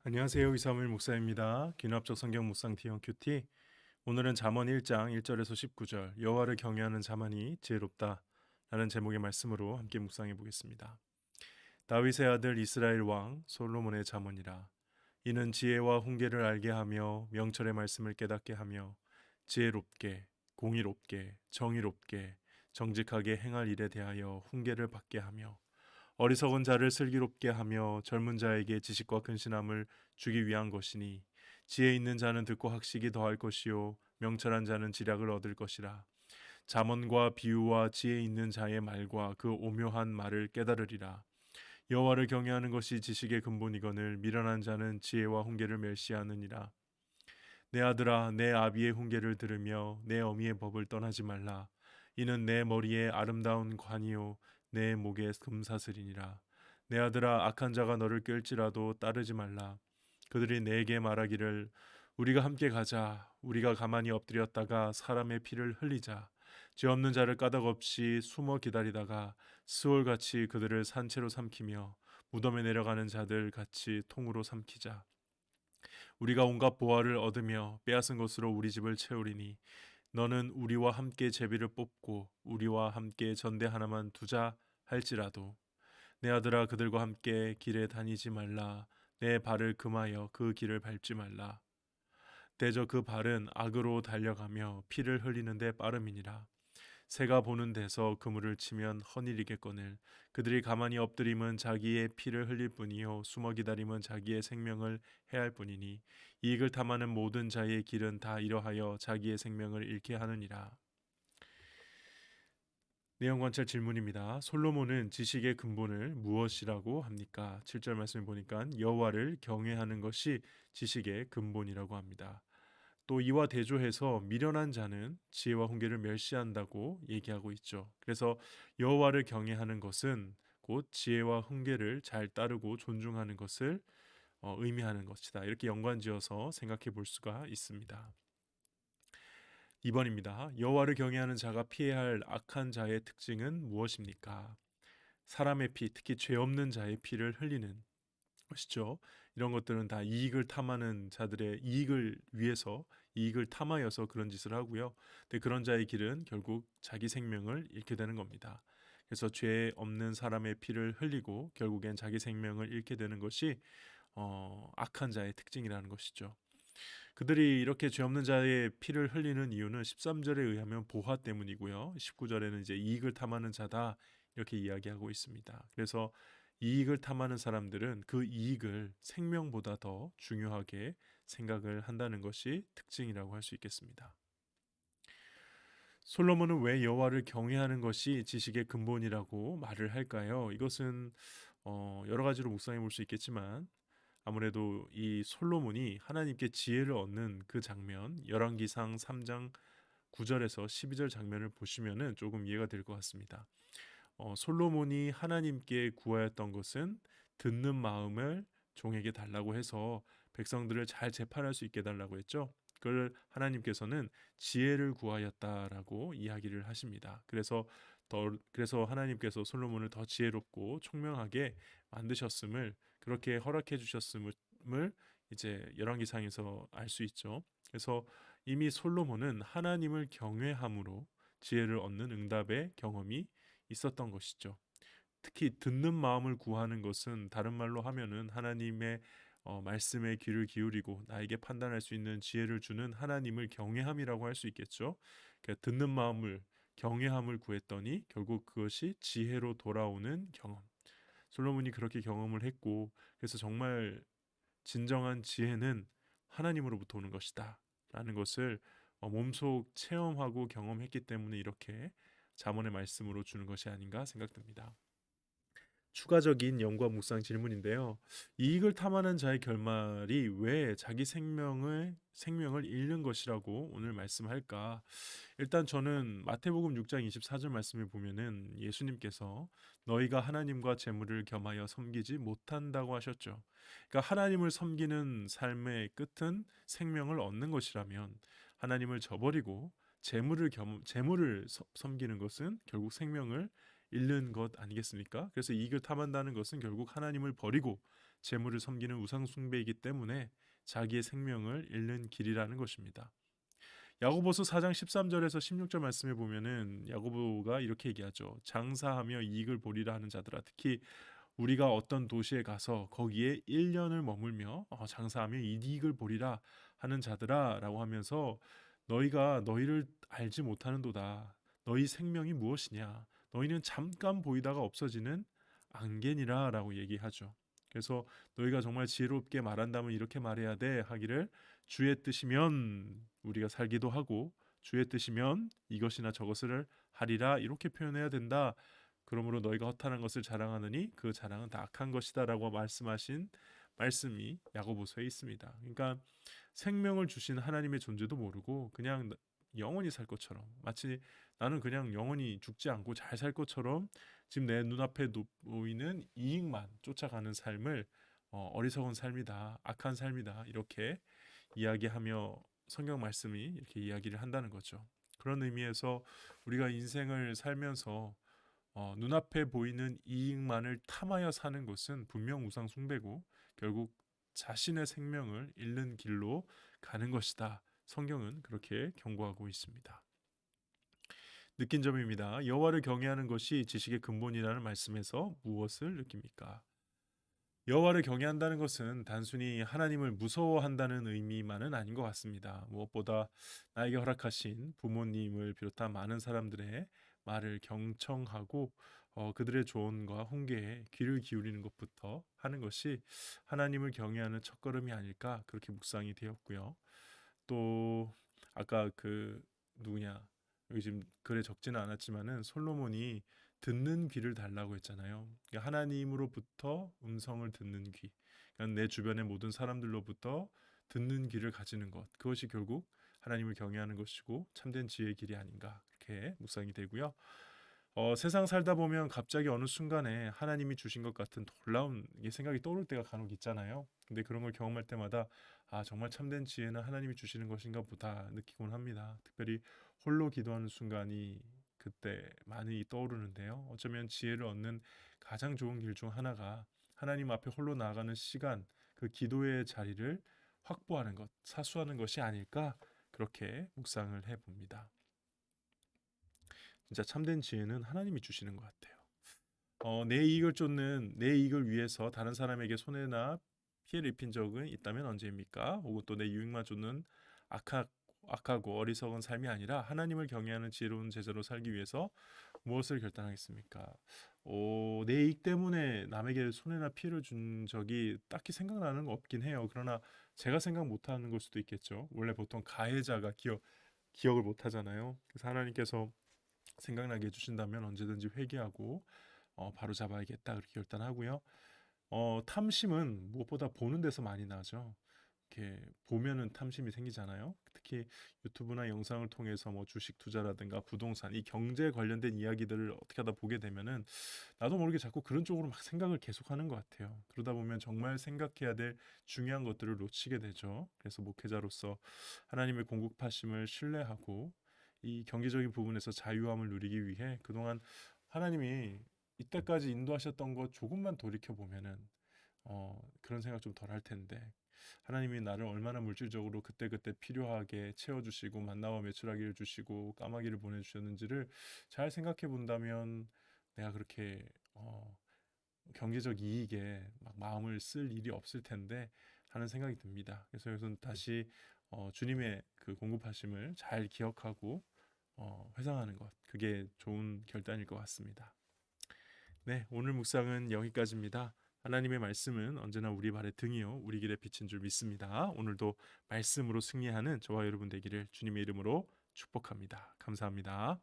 안녕하세요. 이사무엘 목사입니다. 기능학적 성경 묵상 T형 큐티. 오늘은 잠언 1장 1절에서 19절 여호와를 경외하는 자만이 지혜롭다 라는 제목의 말씀으로 함께 묵상해 보겠습니다. 다윗의 아들 이스라엘 왕 솔로몬의 잠언이라. 이는 지혜와 훈계를 알게 하며 명철의 말씀을 깨닫게 하며 지혜롭게 공의롭게 정의롭게 정직하게 행할 일에 대하여 훈계를 받게 하며 어리석은 자를 슬기롭게 하며 젊은 자에게 지식과 근신함을 주기 위한 것이니 지혜 있는 자는 듣고 학식이 더할 것이요 명철한 자는 지략을 얻을 것이라. 잠언과 비유와 지혜 있는 자의 말과 그 오묘한 말을 깨달으리라. 여호와를 경외하는 것이 지식의 근본이거늘 미련한 자는 지혜와 훈계를 멸시하느니라. 내 아들아 내 아비의 훈계를 들으며 내 어미의 법을 떠나지 말라. 이는 내 머리에 아름다운 관이요 내 목에 금사슬이니라. 내 아들아 악한 자가 너를 끌지라도 따르지 말라. 그들이 내게 말하기를 우리가 함께 가자. 우리가 가만히 엎드렸다가 사람의 피를 흘리자. 죄 없는 자를 까닭없이 숨어 기다리다가 스올같이 그들을 산채로 삼키며 무덤에 내려가는 자들 같이 통으로 삼키자. 우리가 온갖 보화를 얻으며 빼앗은 것으로 우리 집을 채우리니 너는 우리와 함께 제비를 뽑고 우리와 함께 전대 하나만 두자 할지라도 내 아들아 그들과 함께 길에 다니지 말라. 내 발을 금하여 그 길을 밟지 말라. 대저 그 발은 악으로 달려가며 피를 흘리는데 빠름이니라. 새가 보는 데서 그물을 치면 허니리겠거늘 그들이 가만히 엎드림은 자기의 피를 흘릴 뿐이요 숨어 기다림은 자기의 생명을 해할 뿐이니 이익을 탐하는 모든 자의 길은 다 이러하여 자기의 생명을 잃게 하느니라. 내용 관찰 질문입니다. 솔로몬은 지식의 근본을 무엇이라고 합니까? 7절 말씀을 보니까 여호와를 경외하는 것이 지식의 근본이라고 합니다. 또 이와 대조해서 미련한 자는 지혜와 훈계를 멸시한다고 얘기하고 있죠. 그래서 여호와를 경외하는 것은 곧 지혜와 훈계를 잘 따르고 존중하는 것을 의미하는 것이다. 이렇게 연관지어서 생각해 볼 수가 있습니다. 2번입니다. 여호와를 경외하는 자가 피해야 할 악한 자의 특징은 무엇입니까? 사람의 피, 특히 죄 없는 자의 피를 흘리는 것이죠. 이런 것들은 다 이익을 탐하는 자들의 이익을 위해서 이익을 탐하여서 그런 짓을 하고요. 근데 그런 자의 길은 결국 자기 생명을 잃게 되는 겁니다. 그래서 죄 없는 사람의 피를 흘리고 결국엔 자기 생명을 잃게 되는 것이 악한 자의 특징이라는 것이죠. 그들이 이렇게 죄 없는 자의 피를 흘리는 이유는 13절에 의하면 보화 때문이고요. 19절에는 이제 이익을 탐하는 자다 이렇게 이야기하고 있습니다. 그래서 이익을 탐하는 사람들은 그 이익을 생명보다 더 중요하게 생각을 한다는 것이 특징이라고 할 수 있겠습니다. 솔로몬은 왜 여호와를 경외하는 것이 지식의 근본이라고 말을 할까요? 이것은 여러 가지로 묵상해 볼 수 있겠지만 아무래도 이 솔로몬이 하나님께 지혜를 얻는 그 장면, 열왕기상 3장 9절에서 12절 장면을 보시면은 조금 이해가 될 것 같습니다. 솔로몬이 하나님께 구하였던 것은 듣는 마음을 종에게 달라고 해서 백성들을 잘 재판할 수 있게 달라고 했죠. 그걸 하나님께서는 지혜를 구하였다라고 이야기를 하십니다. 그래서 하나님께서 솔로몬을 더 지혜롭고 총명하게 만드셨음을 그렇게 허락해 주셨음을 이제 열왕기상에서 알 수 있죠. 그래서 이미 솔로몬은 하나님을 경외함으로 지혜를 얻는 응답의 경험이 있었던 것이죠. 특히 듣는 마음을 구하는 것은 다른 말로 하면은 하나님의 말씀에 귀를 기울이고 나에게 판단할 수 있는 지혜를 주는 하나님을 경외함이라고 할 수 있겠죠. 그러니까 듣는 마음을 경외함을 구했더니 결국 그것이 지혜로 돌아오는 경험. 솔로몬이 그렇게 경험을 했고 그래서 정말 진정한 지혜는 하나님으로부터 오는 것이다 라는 것을 몸속 체험하고 경험했기 때문에 이렇게 잠언의 말씀으로 주는 것이 아닌가 생각됩니다. 추가적인 연구와 묵상 질문인데요. 이익을 탐하는 자의 결말이 왜 자기 생명을 잃는 것이라고 오늘 말씀할까? 일단 저는 마태복음 6장 24절 말씀을 보면은 예수님께서 너희가 하나님과 재물을 겸하여 섬기지 못한다고 하셨죠. 그러니까 하나님을 섬기는 삶의 끝은 생명을 얻는 것이라면 하나님을 저버리고 재물을 섬기는 것은 결국 생명을 잃는 것 아니겠습니까? 그래서 이익을 탐한다는 것은 결국 하나님을 버리고 재물을 섬기는 우상 숭배이기 때문에 자기의 생명을 잃는 길이라는 것입니다. 야고보서 4장 13절에서 16절 말씀에 보면은 야고보가 이렇게 얘기하죠. 장사하며 이익을 보리라 하는 자들아, 특히 우리가 어떤 도시에 가서 거기에 1년을 머물며 장사하며 이익을 보리라 하는 자들아라고 하면서 너희가 너희를 알지 못하는도다. 너희 생명이 무엇이냐? 너희는 잠깐 보이다가 없어지는 안개니라라고 얘기하죠. 그래서 너희가 정말 지혜롭게 말한다면 이렇게 말해야 돼 하기를 주의 뜻이면 우리가 살기도 하고 주의 뜻이면 이것이나 저것을 하리라 이렇게 표현해야 된다. 그러므로 너희가 허탄한 것을 자랑하느니 그 자랑은 다 악한 것이다라고 말씀하신 말씀이 야고보서에 있습니다. 그러니까 생명을 주신 하나님의 존재도 모르고 그냥 영원히 살 것처럼 마치 나는 그냥 영원히 죽지 않고 잘 살 것처럼 지금 내 눈앞에 보이는 이익만 쫓아가는 삶을 어리석은 삶이다, 악한 삶이다 이렇게 이야기하며 성경 말씀이 이렇게 이야기를 한다는 거죠. 그런 의미에서 우리가 인생을 살면서 눈앞에 보이는 이익만을 탐하여 사는 것은 분명 우상 숭배고 결국 자신의 생명을 잃는 길로 가는 것이다. 성경은 그렇게 경고하고 있습니다. 느낀 점입니다. 여호와를 경외하는 것이 지식의 근본이라는 말씀에서 무엇을 느낍니까? 여호와를 경외한다는 것은 단순히 하나님을 무서워한다는 의미만은 아닌 것 같습니다. 무엇보다 나에게 허락하신 부모님을 비롯한 많은 사람들의 말을 경청하고 그들의 조언과 훈계에 귀를 기울이는 것부터 하는 것이 하나님을 경외하는 첫걸음이 아닐까 그렇게 묵상이 되었고요. 또 아까 그 누구냐 여기 지금 글에 적지는 않았지만은 솔로몬이 듣는 귀를 달라고 했잖아요. 그러니까 하나님으로부터 음성을 듣는 귀. 그러니까 내 주변의 모든 사람들로부터 듣는 귀를 가지는 것. 그것이 결국 하나님을 경외하는 것이고 참된 지혜의 길이 아닌가 그렇게 묵상이 되고요. 세상 살다 보면 갑자기 어느 순간에 하나님이 주신 것 같은 놀라운 생각이 떠오를 때가 간혹 있잖아요. 근데 그런 걸 경험할 때마다 정말 참된 지혜는 하나님이 주시는 것인가 보다 느끼곤 합니다. 특별히 홀로 기도하는 순간이 그때 많이 떠오르는데요. 어쩌면 지혜를 얻는 가장 좋은 길 중 하나가 하나님 앞에 홀로 나아가는 시간, 그 기도의 자리를 확보하는 것, 사수하는 것이 아닐까 그렇게 묵상을 해봅니다. 진짜 참된 지혜는 하나님이 주시는 것 같아요. 내 이익을 쫓는 내 이익을 위해서 다른 사람에게 손해나 피해를 입힌 적은 있다면 언제입니까? 혹은 또 내 유익만 쫓는 악하고 어리석은 삶이 아니라 하나님을 경외하는 지혜로운 제자로 살기 위해서 무엇을 결단하겠습니까? 내 이익 때문에 남에게 손해나 피해를 준 적이 딱히 생각나는 거 없긴 해요. 그러나 제가 생각 못하는 걸 수도 있겠죠. 원래 보통 가해자가 기억을 못하잖아요. 그래서 하나님께서 생각나게 해주신다면 언제든지 회개하고 바로 잡아야겠다 그렇게 결단하고요. 탐심은 무엇보다 보는 데서 많이 나죠. 이렇게 보면은 탐심이 생기잖아요. 특히 유튜브나 영상을 통해서 뭐 주식 투자라든가 부동산 이 경제 관련된 이야기들을 어떻게 하다 보게 되면은 나도 모르게 자꾸 그런 쪽으로 막 생각을 계속하는 것 같아요. 그러다 보면 정말 생각해야 될 중요한 것들을 놓치게 되죠. 그래서 목회자로서 하나님의 공급하심을 신뢰하고 이 경제적인 부분에서 자유함을 누리기 위해 그동안 하나님이 이때까지 인도하셨던 것 조금만 돌이켜 보면은 그런 생각 좀 덜 할 텐데 하나님이 나를 얼마나 물질적으로 그때그때 필요하게 채워주시고 만나와 매출하기를 주시고 까마귀를 보내주셨는지를 잘 생각해 본다면 내가 그렇게 경제적 이익에 막 마음을 쓸 일이 없을 텐데 하는 생각이 듭니다. 그래서 여기서 다시 주님의 그 공급하심을 잘 기억하고 회상하는 것 그게 좋은 결단일 것 같습니다. 네, 오늘 묵상은 여기까지입니다. 하나님의 말씀은 언제나 우리 발의 등이요 우리 길의 빛인 줄 믿습니다. 오늘도 말씀으로 승리하는 저와 여러분 되기를 주님의 이름으로 축복합니다. 감사합니다.